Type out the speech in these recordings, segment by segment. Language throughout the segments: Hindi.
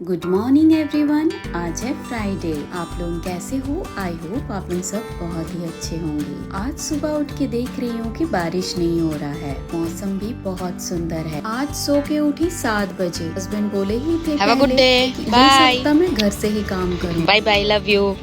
Good morning everyone. आज है फ्राइडे। आप लोग कैसे हो? आई होप आप लोग सब बहुत ही अच्छे होंगे। आज सुबह उठ के देख रही हूँ कि बारिश नहीं हो रहा है, मौसम भी बहुत सुंदर है। आज सो के उठी 7 बजे। हस्बैंड बोले ही थे Have a good पहले day. कि Bye. इस हफ्ता मैं घर से ही काम करूँ। Bye bye. Love you.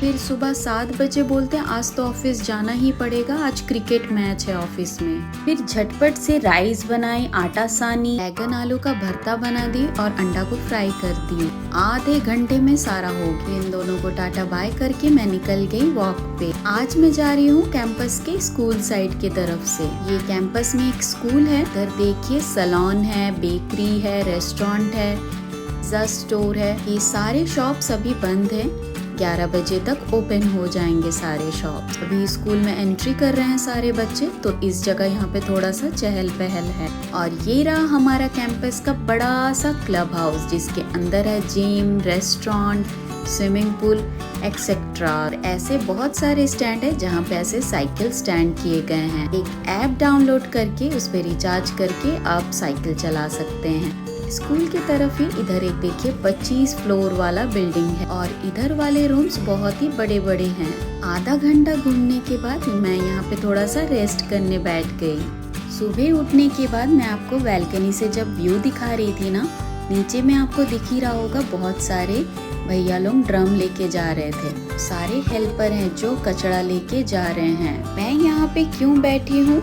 फिर सुबह 7 बजे बोलते हैं आज तो ऑफिस जाना ही पड़ेगा, आज क्रिकेट मैच है ऑफिस में। फिर झटपट से राइस बनाई, आटा सानी, बैगन आलू का भरता बना दी और अंडा को फ्राई कर दी। आधे घंटे में सारा हो गया। इन दोनों को टाटा बाय करके मैं निकल गई वॉक पे। आज मैं जा रही हूँ कैंपस के स्कूल साइड की तरफ से। ये कैंपस में एक स्कूल है। इधर देखिए सैलून है, बेकरी है, रेस्टोरेंट है, पिज्जा स्टोर है। ये सारे शॉप सभी बंद है। 11 बजे तक ओपन हो जाएंगे सारे शॉप। अभी स्कूल में एंट्री कर रहे हैं सारे बच्चे, तो इस जगह यहाँ पे थोड़ा सा चहल पहल है। और ये रहा हमारा कैंपस का बड़ा सा क्लब हाउस, जिसके अंदर है gym, restaurant, swimming pool etcetera. ऐसे बहुत सारे स्टैंड है जहाँ पे ऐसे साइकिल स्टैंड किए गए हैं। एक ऐप डाउनलोड करके उस पे रिचार्ज करके आप साइकिल चला सकते हैं। स्कूल की तरफ ही इधर एक देखिए 25 फ्लोर वाला बिल्डिंग है और इधर वाले रूम्स बहुत ही बड़े बड़े हैं। आधा घंटा घूमने के बाद मैं यहाँ पे थोड़ा सा रेस्ट करने बैठ गई। सुबह उठने के बाद मैं आपको बालकनी से जब व्यू दिखा रही थी ना, नीचे में आपको दिख ही रहा होगा बहुत सारे भैया लोग ड्रम लेके जा रहे थे। सारे हेल्पर हैं जो कचरा लेके जा रहे हैं। मैं यहाँ पे क्यों बैठी हूँ?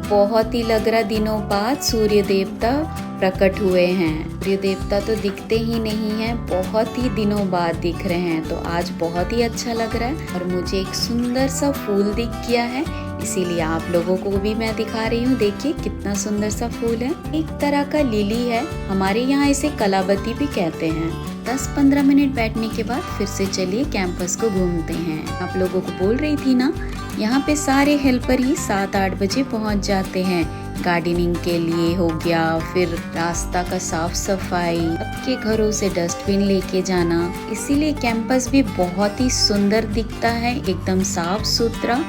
बहुत ही लग रहा दिनों बाद सूर्य देवता प्रकट हुए हैं। सूर्य देवता तो दिखते ही नहीं हैं, बहुत ही दिनों बाद दिख रहे हैं, तो आज बहुत ही अच्छा लग रहा है। और मुझे एक सुंदर सा फूल दिख गया है, इसीलिए आप लोगों को भी मैं दिखा रही हूँ। देखिए कितना सुंदर सा फूल है, एक तरह का लिली है। हमारे यहाँ इसे कलाबती भी कहते हैं। 10-15 मिनट बैठने के बाद फिर से चलिए कैंपस को घूमते हैं। आप लोगों को बोल रही थी ना, यहाँ पे सारे हेल्पर ही 7-8 बजे पहुँच जाते हैं। गार्डनिंग के लिए हो गया, फिर रास्ता का साफ सफाई, सबके घरों से डस्टबिन लेके जाना। इसीलिए कैंपस भी बहुत ही सुंदर दिखता है, एकदम साफ सुथरा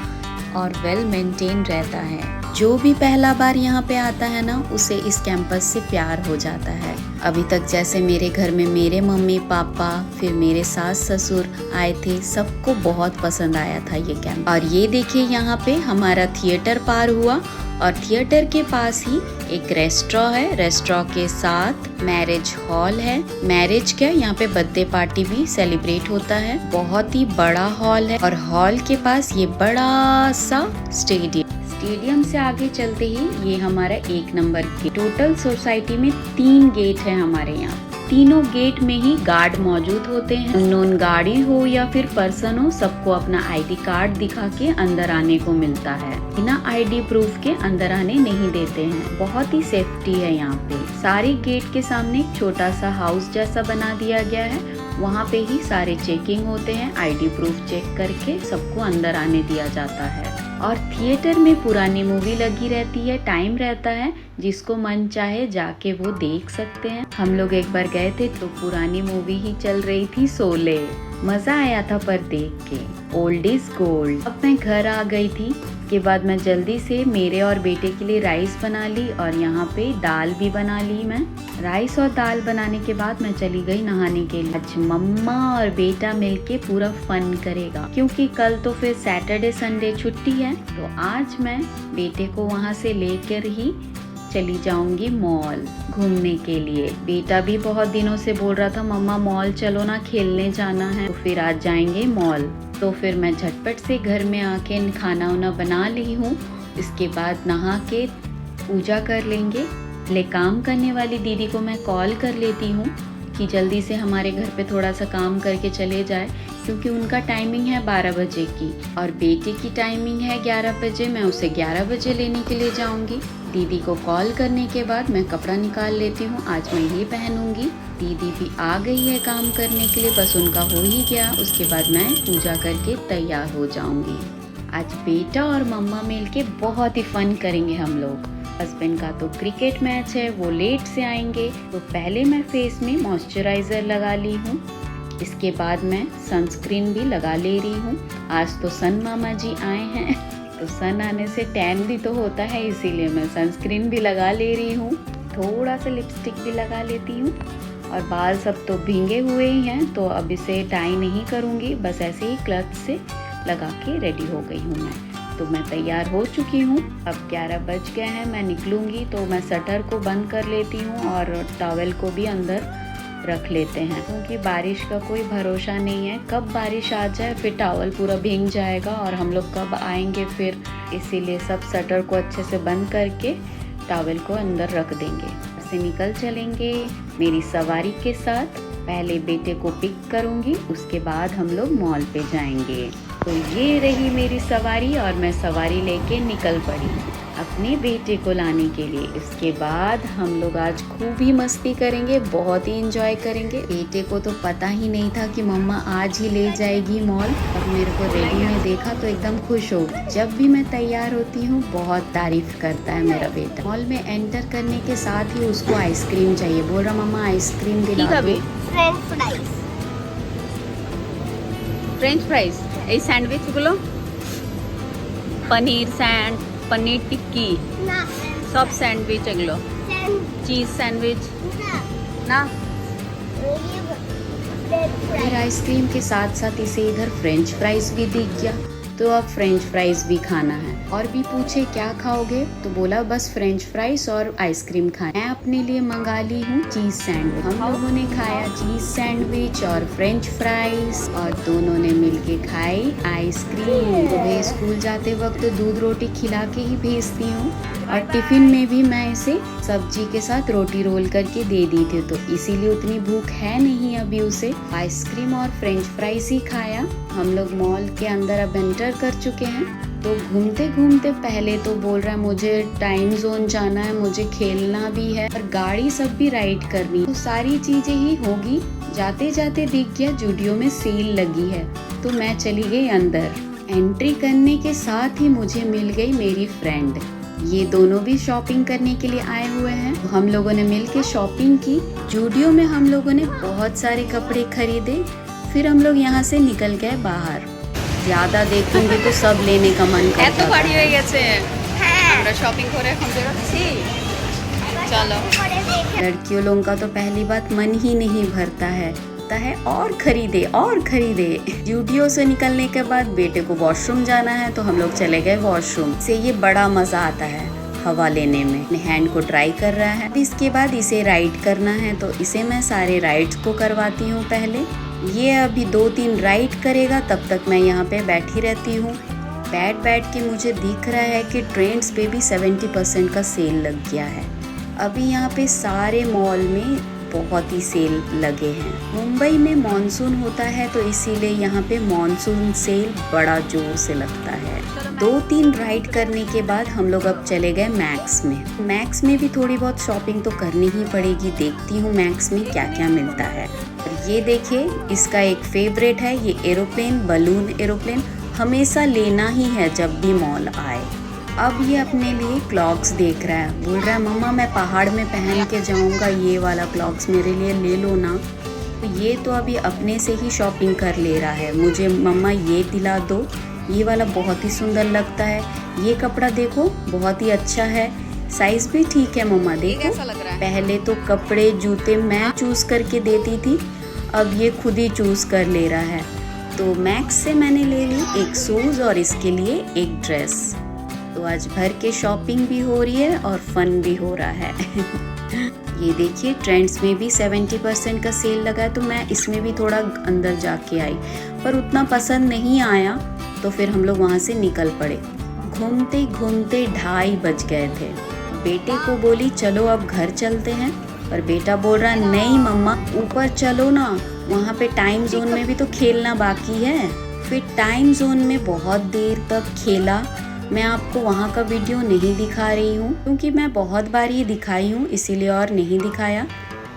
और वेल मेंटेन रहता है। जो भी पहला बार यहाँ पे आता है ना, उसे इस कैंपस से प्यार हो जाता है। अभी तक जैसे मेरे घर में मेरे मम्मी पापा, फिर मेरे सास ससुर आए थे, सबको बहुत पसंद आया था ये कैंप। और ये देखिए यहाँ पे हमारा थिएटर पार हुआ और थिएटर के पास ही एक रेस्टोरेंट है। रेस्टोरेंट के साथ मैरिज हॉल है। मैरिज क्या, यहाँ पे बर्थडे पार्टी भी सेलिब्रेट होता है। बहुत ही बड़ा हॉल है और हॉल के पास ये बड़ा सा स्टेडियम से आगे चलते ही ये हमारा 1 नंबर गेट। टोटल सोसाइटी में 3 गेट है हमारे यहाँ। तीनों गेट में ही गार्ड मौजूद होते हैं। अननोन गाड़ी हो या फिर पर्सन हो, सबको अपना आईडी कार्ड दिखा के अंदर आने को मिलता है। बिना आईडी प्रूफ के अंदर आने नहीं देते हैं। बहुत ही सेफ्टी है यहाँ पे। सारे गेट के सामने एक छोटा सा हाउस जैसा बना दिया गया है, वहाँ पे ही सारे चेकिंग होते हैं। आईडी प्रूफ चेक करके सबको अंदर आने दिया जाता है। और थिएटर में पुरानी मूवी लगी रहती है, टाइम रहता है, जिसको मन चाहे जाके वो देख सकते हैं। हम लोग एक बार गए थे तो पुरानी मूवी ही चल रही थी, शोले। मजा आया था पर देख के। Old is gold. अब मैं घर आ गई थी के बाद मैं जल्दी से मेरे और बेटे के लिए राइस बना ली और यहाँ पे दाल भी बना ली। मैं राइस और दाल बनाने के बाद मैं चली गई नहाने के लिए। आज मम्मा और बेटा मिलके पूरा फन करेगा, क्योंकि कल तो फिर सैटरडे संडे छुट्टी है। तो आज मैं बेटे को वहाँ से लेकर ही चली जाऊंगी मॉल घूमने के लिए। बेटा भी बहुत दिनों से बोल रहा था मम्मा मॉल चलो ना, खेलने जाना है। तो फिर आज जाएंगे मॉल। तो फिर मैं झटपट से घर में आके खाना वाना बना ली हूँ। इसके बाद नहा के पूजा कर लेंगे। ले काम करने वाली दीदी को मैं कॉल कर लेती हूँ कि जल्दी से हमारे घर पे थोड़ा सा काम करके चले जाए, क्योंकि उनका टाइमिंग है 12 बजे की और बेटे की टाइमिंग है 11 बजे। मैं उसे 11 बजे लेने के लिए जाऊंगी। दीदी को कॉल करने के बाद मैं कपड़ा निकाल लेती हूँ, आज मैं ये पहनूंगी। दीदी भी आ गई है काम करने के लिए, बस उनका हो ही गया। उसके बाद मैं पूजा करके तैयार हो जाऊंगी। आज बेटा और मम्मा मिलके बहुत ही फन करेंगे हम लोग। हस्बैंड का तो क्रिकेट मैच है, वो लेट से आएंगे, तो पहले मैं फेस में मॉइस्चराइजर लगा ली हूँ। इसके बाद मैं सनस्क्रीन भी लगा ले रही हूँ। आज तो सन मामा जी आए हैं, तो सन आने से टैन भी तो होता है, इसीलिए मैं सनस्क्रीन भी लगा ले रही हूँ। थोड़ा सा लिपस्टिक भी लगा लेती हूँ और बाल सब तो भींगे हुए ही हैं, तो अब इसे टाई नहीं करूँगी, बस ऐसे ही क्लच से लगा के रेडी हो गई हूँ मैं। तो मैं तैयार हो चुकी हूँ। अब 11 बज गए हैं, मैं निकलूँगी तो मैं शटर को बंद कर लेती हूँ और टॉवेल को भी अंदर रख लेते हैं, क्योंकि बारिश का कोई भरोसा नहीं है, कब बारिश आ जाए फिर टॉवल पूरा भीग जाएगा और हम लोग कब आएंगे फिर। इसीलिए सब शटर को अच्छे से बंद करके टॉवेल को अंदर रख देंगे। से निकल चलेंगे मेरी सवारी के साथ। पहले बेटे को पिक करूंगी, उसके बाद हम लोग मॉल पे जाएंगे। तो ये रही मेरी सवारी और मैं सवारी लेके निकल पड़ी अपने बेटे को लाने के लिए। इसके बाद हम लोग आज खूब ही मस्ती करेंगे, बहुत ही एंजॉय करेंगे। बेटे को तो पता ही नहीं था कि मम्मा आज ही ले जाएगी मॉल, और मेरे को रेडी में देखा तो एकदम खुश हो। जब भी मैं तैयार होती हूँ बहुत तारीफ करता है मेरा बेटा। मॉल में एंटर करने के साथ ही उसको आइसक्रीम चाहिए, बोल रहा मम्मा आइसक्रीम दिला दो। फ्रेंच फ्राइज, এই স্যান্ডউইচগুলো পনির টিক্কি সব স্যান্ডউইচ, এগুলো চিজ স্যান্ডউইচ না। फिर आइसक्रीम के साथ साथ इसे इधर फ्रेंच फ्राइज भी दिख गया, तो अब फ्रेंच फ्राइज भी खाना है। और भी पूछे क्या खाओगे, तो बोला बस फ्रेंच फ्राइज और आइसक्रीम खाए। मैं अपने लिए मंगा ली हूँ चीज सैंडविच। हम लोगों ने खाया चीज सैंडविच और फ्रेंच फ्राइज, और दोनों ने मिलके खाई आइसक्रीम। सुबह स्कूल जाते वक्त दूध रोटी खिला के ही भेजती हूँ, और टिफिन में भी मैं इसे सब्जी के साथ रोटी रोल करके दे दी थी, तो इसीलिए उतनी भूख है नहीं अभी उसे। आइसक्रीम और फ्रेंच फ्राइज ही खाया। हम लोग मॉल के अंदर अब एंटर कर चुके हैं। तो घूमते घूमते पहले तो बोल रहा है मुझे टाइम जोन जाना है, मुझे खेलना भी है और गाड़ी सब भी राइड करनी है, तो सारी चीजें ही होगी। जाते जाते दिख गया जूडियो में सेल लगी है, तो मैं चली गई अंदर। एंट्री करने के साथ ही मुझे मिल गई मेरी फ्रेंड। ये दोनों भी शॉपिंग करने के लिए आए हुए हैं। तो हम लोगों ने मिलके शॉपिंग की। जूडियो में हम लोगों ने बहुत सारे कपड़े खरीदे। फिर हम लोग यहाँ से निकल गए बाहर। ज्यादा देखूंगी तो सब लेने का मन करता है। বাড়ি হয়ে গেছে, আমরা শপিং করে এখন বেরোচ্ছি। चलो। लड़कियों लोगों का तो पहली बात मन ही नहीं भरता है और खरीदे। जूडियो से निकलने के बाद बेटे को वॉशरूम जाना है, तो हम लोग चले गए वॉशरूम। से ये बड़ा मजा आता है हवा लेने में। अपने हैंड को ट्राई कर रहा है। इसके बाद इसे राइड करना है, तो इसे मैं सारे राइड्स को करवाती हूँ पहले। ये अभी 2-3 राइड करेगा, तब तक मैं यहाँ पे बैठी रहती हूँ। बैठ के मुझे दिख रहा है कि ट्रेंड्स पे भी 70% का सेल लग गया है। अभी यहाँ पे सारे मॉल में बहुत ही सेल लगे हैं। मुंबई में मॉनसून होता है, तो इसीलिए यहाँ पे मॉनसून सेल बड़ा जोर से लगता है। 2-3 राइड करने के बाद हम लोग अब चले गए मैक्स में। मैक्स में भी थोड़ी बहुत शॉपिंग तो करनी ही पड़ेगी। देखती हूँ मैक्स में क्या क्या मिलता है। और ये देखिए, इसका एक फेवरेट है ये एरोप्लेन, बलून एरोप्लेन। हमेशा लेना ही है जब भी मॉल आए। अब ये अपने लिए क्लॉक्स देख रहा है, बोल रहा है मम्मा मैं पहाड़ में पहन के जाऊंगा, ये वाला क्लॉक्स मेरे लिए ले लो ना। तो ये तो अभी अपने से ही शॉपिंग कर ले रहा है, मुझे मम्मा ये दिला दो, ये वाला बहुत ही सुंदर लगता है, ये कपड़ा देखो बहुत ही अच्छा है, साइज भी ठीक है मम्मा देखो। कैसा लग रहा है? पहले तो कपड़े जूते मैं चूज करके देती थी, अब ये खुद ही चूज कर ले रहा है। तो मैक्स से मैंने ले ली एक शूज और इसके लिए एक ड्रेस। तो आज भर के शॉपिंग भी हो रही है और फन भी हो रहा है। ये देखिए ट्रेंड्स में भी 70% का सेल लगा है, तो मैं इसमें भी थोड़ा अंदर जाके आई, पर उतना पसंद नहीं आया, तो फिर हम लोग वहाँ से निकल पड़े। घूमते घूमते 2:30 बज गए थे। बेटे को बोली चलो अब घर चलते हैं, पर बेटा बोल रहा नहीं मम्मा ऊपर चलो ना, वहाँ पे टाइम जोन में भी तो खेलना बाकी है। फिर टाइम जोन में बहुत देर तक खेला। मैं आपको वहाँ का वीडियो नहीं दिखा रही हूँ, क्योंकि मैं बहुत बार ये दिखाई हूँ, इसीलिए और नहीं दिखाया।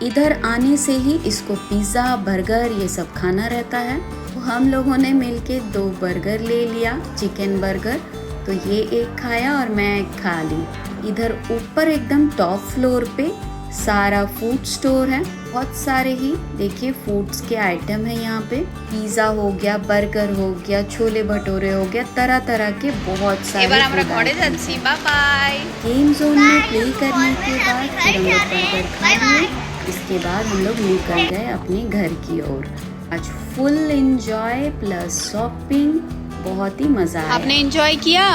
इधर आने से ही इसको पिज़्ज़ा बर्गर ये सब खाना रहता है, तो हम लोगों ने मिलके 2 बर्गर ले लिया, चिकन बर्गर। तो ये एक खाया और मैं एक खा ली। इधर ऊपर एकदम टॉप फ्लोर पे सारा फूड स्टोर है, बहुत सारे ही देखिए फूड्स के आइटम है यहाँ पे। पिज़्ज़ा हो गया, बर्गर हो गया, छोले भटूरे हो गया, तरह तरह के बहुत सारे। এবার আমরা ঘরে যাচ্ছি, বাই বাই। गेम जोन में प्ले करने के बाद फिर हम लोग बर्गर खा लिए। इसके बाद हम लोग निकल गए अपने घर की ओर। आज फुल एंजॉय प्लस शॉपिंग, बहुत ही मजा आया। आपने एंजॉय किया?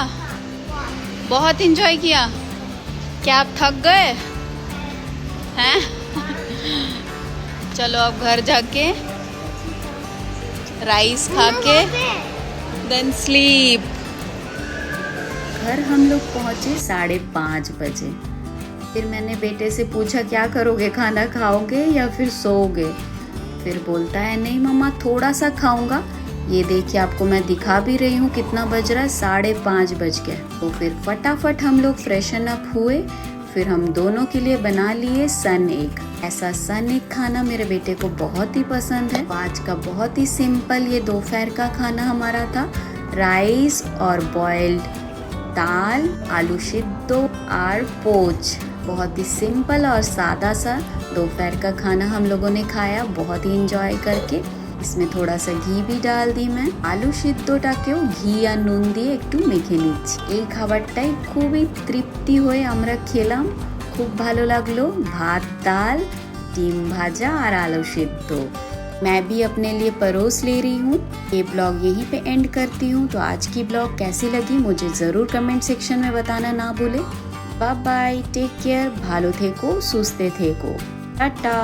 बहुत एंजॉय किया। क्या आप थक गए हैं? चलो अब घर जाके राइस खा के देन स्लीप। घर हम लोग पहुंचे 5:30 बजे। फिर मैंने बेटे से पूछा क्या करोगे, खाना खाओगे या फिर सोओगे? फिर बोलता है नहीं मम्मा थोड़ा सा खाऊंगा। ये देखिए आपको मैं दिखा भी रही हूँ कितना बज रहा है, 5:30 बज गए। तो फिर फटाफट हम लोग फ्रेशन अप हुए। फिर हम दोनों के लिए बना लिए सन एग। ऐसा सन एग खाना मेरे बेटे को बहुत ही पसंद है। आज का बहुत ही सिंपल ये दोपहर का खाना हमारा था, राइस और बॉइल्ड दाल, आलू सिद्ध और पोच। बहुत ही सिंपल और सादा सा दोपहर का खाना हम लोगों ने खाया, बहुत ही एंजॉय करके। इसमें थोड़ा सा घी भी डाल दी मैं। आलू সিদ্ধটাকেও ঘি আর নুন দিয়ে একটু মেখে নিচ্ছি। এই খাবারটাই খুবই তৃপ্তি হয়ে আমরা খেলাম, খুব ভালো লাগলো। ভাত, ডাল, ডিম ভাজা और आलू सिद्ध मैं भी अपने लिए परोस ले रही हूँ। ये ब्लॉग यहीं पे एंड करती हूँ। तो आज की ब्लॉग कैसी लगी मुझे ज़रूर कमेंट सेक्शन में बताना ना भूले। बाय बाय, टेक केयर, भालो थेको, सुस्ते थेको, टाटा।